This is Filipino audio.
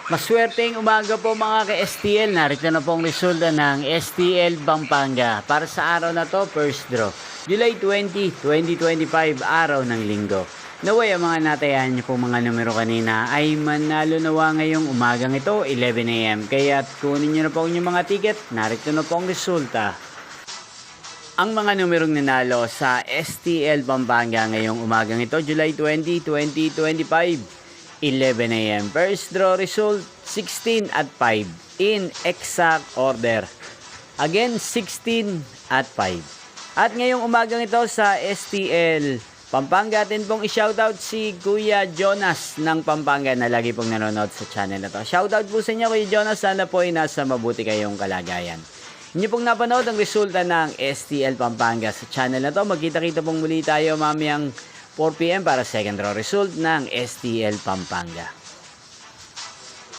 Maswerteng umaga po mga ka-STL. Narito na pong resulta ng STL Pampanga. Para sa araw na to, first draw. July 20, 2025, araw ng linggo. Naway ang mga natayan niyo po mga numero kanina ay manalo nawa ngayong umagang ito, 11 AM. Kaya kunin niyo na po yung mga ticket. Narito na po ang resulta. Ang mga numerong nanalo sa STL Pampanga ngayong umagang ito, July 20, 2025. 11 AM. First draw result, 16 at 5 in exact order. Again, 16 at 5. At ngayong umagang ito sa STL Pampanga, atin pong i-shoutout si Kuya Jonas ng Pampanga na lagi pong nanonood sa channel na to. Shoutout po sa inyo Kuya Jonas, sana po ay nasa mabuti kayong kalagayan. Inyo pong napanood ang resulta ng STL Pampanga sa channel na to. Magkita-kita pong muli tayo mamayang 4 PM para second draw result ng STL Pampanga.